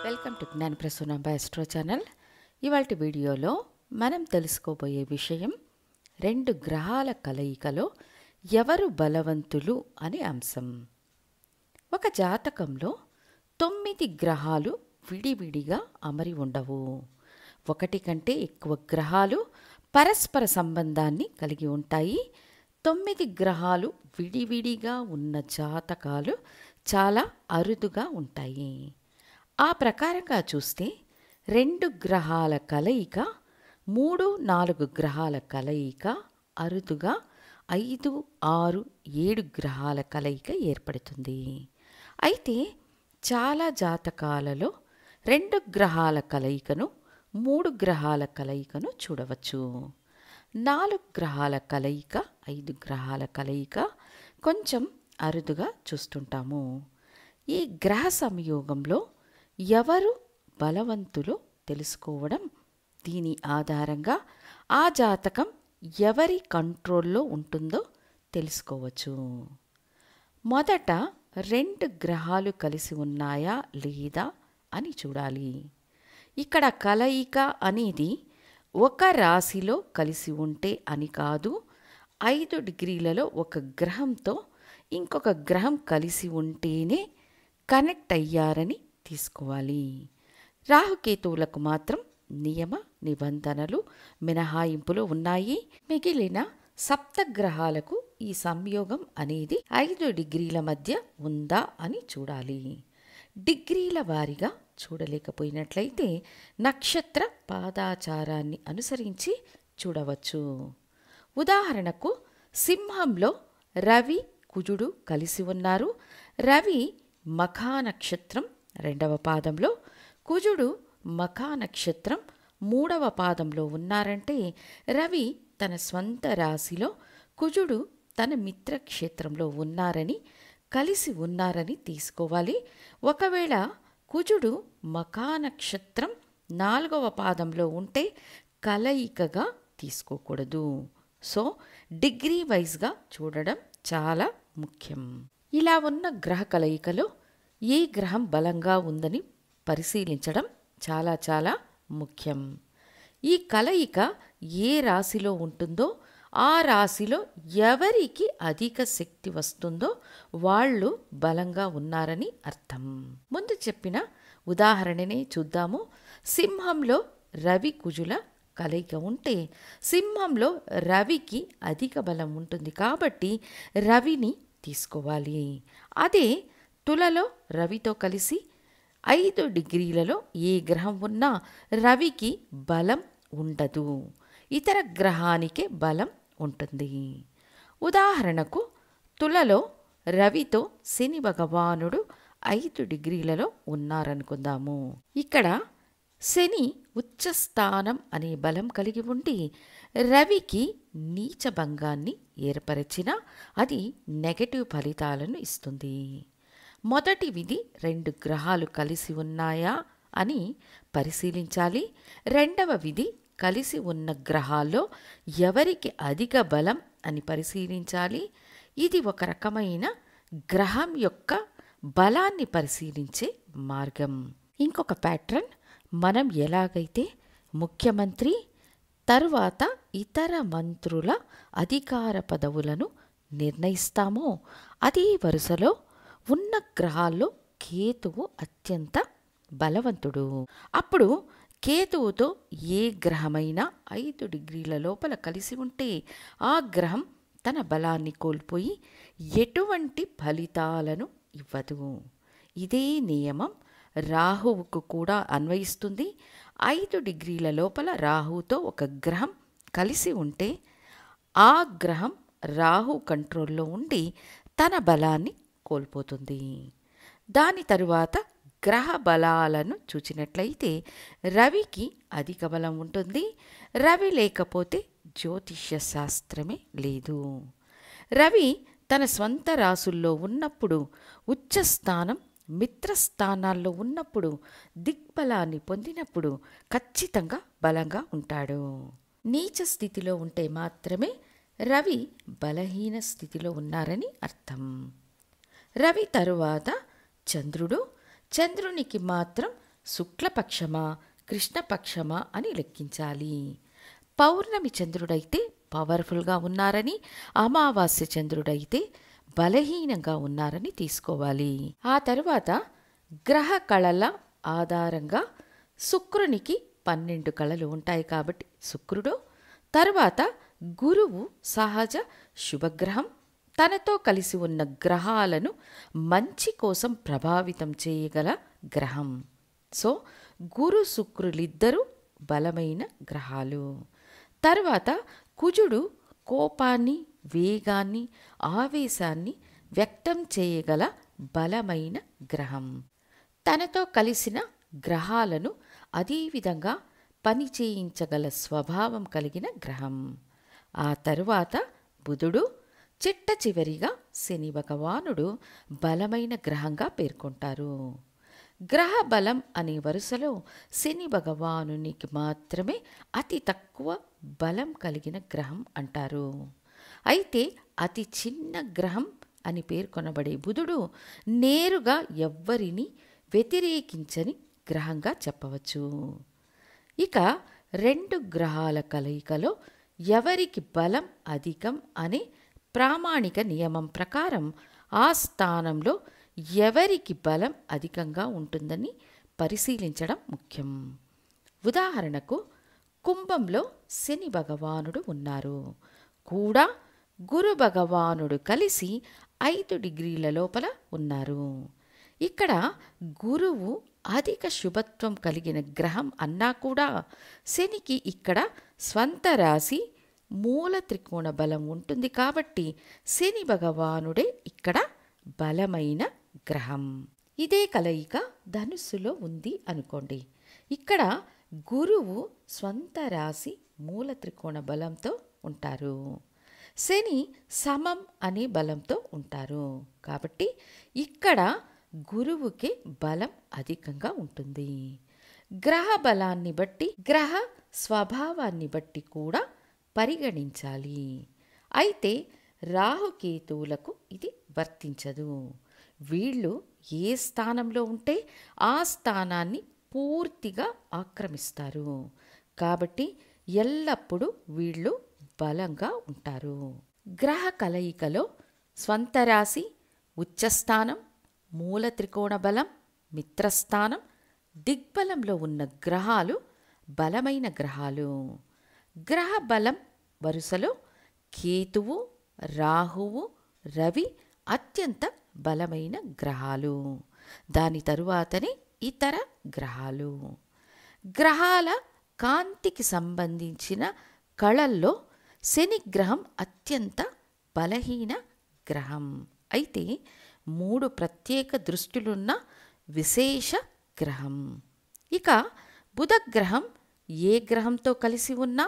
Welcome to జ్ఞాన Prasunamba astro channel. ఇవాల్టి వీడియోలో మనం తెలుసుకోబోయే విషయం 2 గ్రహాల కలయికలో ఎవరు బలవంతులు అనే అంశం. ఒక జాతకంలో 9 గ్రహాలు విడివిడిగా అమరి ఉండవు. ఒకటి కంటే ఎక్కువ గ్రహాలు పరస్పర సంబంధాన్ని కలిగి ఉంటాయి. 9 గ్రహాలు విడివిడిగా ఉన్న జాతకాలు చాలా అరుదుగా ఉంటాయి. ఆ ప్రకారంగా చూస్తే 2 గ్రహాల కలయిక, 3-4 గ్రహాల కలయిక అరుదుగా 5, 6, 7 గ్రహాల కలయిక ఏర్పడుతుంది. అయితే చాలా జాతకాలలో 2 గ్రహాల కలయికను, 3 గ్రహాల కలయికను చూడవచ్చు. 4 గ్రహాల కలయిక, 5 గ్రహాల కలయిక కొంచెం అరుదుగా చూస్తుంటాము. ఈ గ్రహ సంయోగంలో ఎవరు బలవంతులో తెలుసుకోవడం, దీని ఆధారంగా ఆ జాతకం ఎవరి కంట్రోల్లో ఉంటుందో తెలుసుకోవచ్చు. మొదట 2 గ్రహాలు కలిసి ఉన్నాయా లేదా అని చూడాలి. ఇక్కడ కలయిక అనేది ఒక రాశిలో కలిసి ఉంటే అని కాదు, 5 డిగ్రీలలో ఒక గ్రహంతో ఇంకొక గ్రహం కలిసి ఉంటేనే కనెక్ట్ అయ్యారని తీసుకోవాలి. రాహుకేతువులకు మాత్రం నియమ నిబంధనలు, మినహాయింపులు ఉన్నాయి. మిగిలిన సప్తగ్రహాలకు ఈ సంయోగం అనేది 5 డిగ్రీల మధ్య ఉందా అని చూడాలి. డిగ్రీల వారీగా చూడలేకపోయినట్లయితే నక్షత్ర పాదాచారాన్ని అనుసరించి చూడవచ్చు. ఉదాహరణకు సింహంలో రవి, కుజుడు కలిసి ఉన్నారు. రవి మఖా నక్షత్రం 2వ పాదంలో, కుజుడు మఖా నక్షత్రం 3వ పాదంలో ఉన్నారంటే రవి తన స్వంత రాశిలో, కుజుడు తన మిత్రక్షేత్రంలో ఉన్నారని, కలిసి ఉన్నారని తీసుకోవాలి. ఒకవేళ కుజుడు మఖా నక్షత్రం 4వ పాదంలో ఉంటే కలయికగా తీసుకోకూడదు. సో డిగ్రీ వైజ్గా చూడడం చాలా ముఖ్యం. ఇలా ఉన్న గ్రహ కలయికలో ఏ గ్రహం బలంగా ఉందని పరిశీలించడం చాలా చాలా ముఖ్యం. ఈ కలయిక ఏ రాశిలో ఉంటుందో ఆ రాశిలో ఎవరికి అధిక శక్తి వస్తుందో వాళ్ళు బలంగా ఉన్నారని అర్థం. ముందు చెప్పిన ఉదాహరణనే చూద్దాము. సింహంలో రవి కుజుల కలయిక ఉంటే సింహంలో రవికి అధిక బలం ఉంటుంది కాబట్టి రవిని తీసుకోవాలి. అదే తులలో రవితో కలిసి 5 డిగ్రీలలో ఏ గ్రహం ఉన్నా రవికి బలం ఉండదు, ఇతర గ్రహానికే బలం ఉంటుంది. ఉదాహరణకు తులలో రవితో శని భగవానుడు 5 డిగ్రీలలో ఉన్నారనుకుందాము. ఇక్కడ శని ఉచ్చస్థానం అనే బలం కలిగి ఉండి రవికి నీచభంగాన్ని ఏర్పరిచిన అది నెగటివ్ ఫలితాలను ఇస్తుంది. మొదటి విధి 2 గ్రహాలు కలిసి ఉన్నాయా అని పరిశీలించాలి. రెండవ విధి కలిసి ఉన్న గ్రహాల్లో ఎవరికి అధిక బలం అని పరిశీలించాలి. ఇది ఒక రకమైన గ్రహం యొక్క బలాన్ని పరిశీలించే మార్గం. ఇంకొక ప్యాటర్న్, మనం ఎలాగైతే ముఖ్యమంత్రి తరువాత ఇతర మంత్రుల అధికార పదవులను నిర్ణయిస్తామో అదే వరుసలో ఉన్న గ్రహాల్లో కేతువు అత్యంత బలవంతుడు. అప్పుడు కేతువుతో ఏ గ్రహమైనా 5 డిగ్రీల లోపల కలిసి ఉంటే ఆ గ్రహం తన బలాన్ని కోల్పోయి ఎటువంటి ఫలితాలను ఇవ్వదు. ఇదే నియమం రాహువుకు కూడా అన్వయిస్తుంది. 5 డిగ్రీల లోపల రాహువుతో ఒక గ్రహం కలిసి ఉంటే ఆ గ్రహం రాహు కంట్రోల్లో ఉండి తన బలాన్ని కోల్పోతుంది. దాని తరువాత గ్రహ బలాలను చూచినట్లయితే రవికి అధిక బలం ఉంటుంది. రవి లేకపోతే జ్యోతిష్య శాస్త్రమే లేదు. రవి తన స్వంత రాసుల్లో ఉన్నప్పుడు, ఉచ్చస్థానం మిత్రస్థానాల్లో ఉన్నప్పుడు, దిగ్బలాన్ని పొందినప్పుడు ఖచ్చితంగా బలంగా ఉంటాడు. నీచ స్థితిలో ఉంటే మాత్రమే రవి బలహీన స్థితిలో ఉన్నారని అర్థం. రవి తరువాత చంద్రుడు, చంద్రునికి మాత్రం శుక్లపక్షమా కృష్ణపక్షమా అని లెక్కించాలి. పౌర్ణమి చంద్రుడైతే పవర్ఫుల్గా ఉన్నారని, అమావాస్య చంద్రుడైతే బలహీనంగా ఉన్నారని తీసుకోవాలి. ఆ తరువాత గ్రహ కళల ఆధారంగా శుక్రునికి 12 కళలు ఉంటాయి కాబట్టి శుక్రుడు, తరువాత గురువు సహజ శుభగ్రహం, తనతో కలిసి ఉన్న గ్రహాలను మంచి కోసం ప్రభావితం చేయగల గ్రహం. సో గురు శుక్రులిద్దరూ బలమైన గ్రహాలు. తర్వాత కుజుడు కోపాన్ని, వేగాన్ని, ఆవేశాన్ని వ్యక్తం చేయగల బలమైన గ్రహం. తనతో కలిసిన గ్రహాలను అదేవిధంగా పనిచేయించగల స్వభావం కలిగిన గ్రహం. ఆ తరువాత బుధుడు, చిట్ట చివరిగా శని భగవానుడు బలమైన గ్రహంగా పేర్కొంటారు. గ్రహ బలం అనే వరుసలో శని భగవానునికి మాత్రమే అతి తక్కువ బలం కలిగిన గ్రహం అంటారు. అయితే అతి చిన్న గ్రహం అని పేర్కొనబడే బుధుడు నేరుగా ఎవ్వరిని వ్యతిరేకించని గ్రహంగా చెప్పవచ్చు. ఇక 2 గ్రహాల కలయికలో ఎవరికి బలం అధికం అనే ప్రామాణిక నియమం ప్రకారం ఆ స్థానంలో ఎవరికి బలం అధికంగా ఉంటుందని పరిశీలించడం ముఖ్యం. ఉదాహరణకు కుంభంలో శని భగవానుడు ఉన్నారు, కూడా గురు భగవానుడు కలిసి 5 డిగ్రీల లోపల ఉన్నారు. ఇక్కడ గురువు అధిక శుభత్వం కలిగిన గ్రహం అన్నా కూడా శనికి ఇక్కడ స్వంత రాశి మూల త్రికోణ బలం ఉంటుంది కాబట్టి శని భగవానుడే ఇక్కడ బలమైన గ్రహం. ఇదే కలయిక ధనుస్సులో ఉంది అనుకోండి. ఇక్కడ గురువు స్వంత రాశి మూల త్రికోణ బలంతో ఉంటారు, శని సమం అనే బలంతో ఉంటారు. కాబట్టి ఇక్కడ గురువుకి బలం అధికంగా ఉంటుంది. గ్రహ బలాన్ని బట్టి, గ్రహ స్వభావాన్ని బట్టి కూడా పరిగణించాలి. అయితే రాహుకేతువులకు ఇది వర్తించదు. వీళ్ళు ఏ స్థానంలో ఉంటే ఆ స్థానాన్ని పూర్తిగా ఆక్రమిస్తారు. కాబట్టి ఎల్లప్పుడూ వీళ్ళు బలంగా ఉంటారు. గ్రహ కలయికలో స్వంత రాశి, ఉచ్చస్థానం, మూల త్రికోణ బలం, మిత్రస్థానం, దిగ్బలంలో ఉన్న గ్రహాలు బలమైన గ్రహాలు. గ్రహ బలం వరుసలో కేతువు, రాహువు, రవి అత్యంత బలమైన గ్రహాలు. దాని తరువాతనే ఇతర గ్రహాలు. గ్రహాల కాంతికి సంబంధించిన కళల్లో శని గ్రహం అత్యంత బలహీన గ్రహం. అయితే 3 ప్రత్యేక దృష్టిలున్న విశేష గ్రహం. ఇక బుధ గ్రహం ఏ గ్రహంతో కలిసి ఉన్నా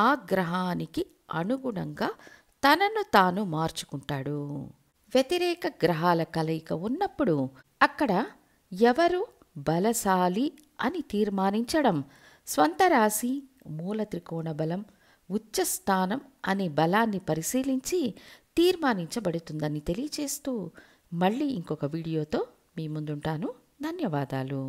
ఆ గ్రహానికి అనుగుణంగా తనను తాను మార్చుకుంటాడు. వ్యతిరేక గ్రహాల కలయిక ఉన్నప్పుడు అక్కడ ఎవరు బలశాలి అని తీర్మానించడం స్వంత రాశి, మూల త్రికోణ బలం, ఉచ్చస్థానం అనే బలాన్ని పరిశీలించి తీర్మానించబడుతుందని తెలియచేస్తూ మళ్ళీ ఇంకొక వీడియోతో మీ ముందుంటాను. ధన్యవాదాలు.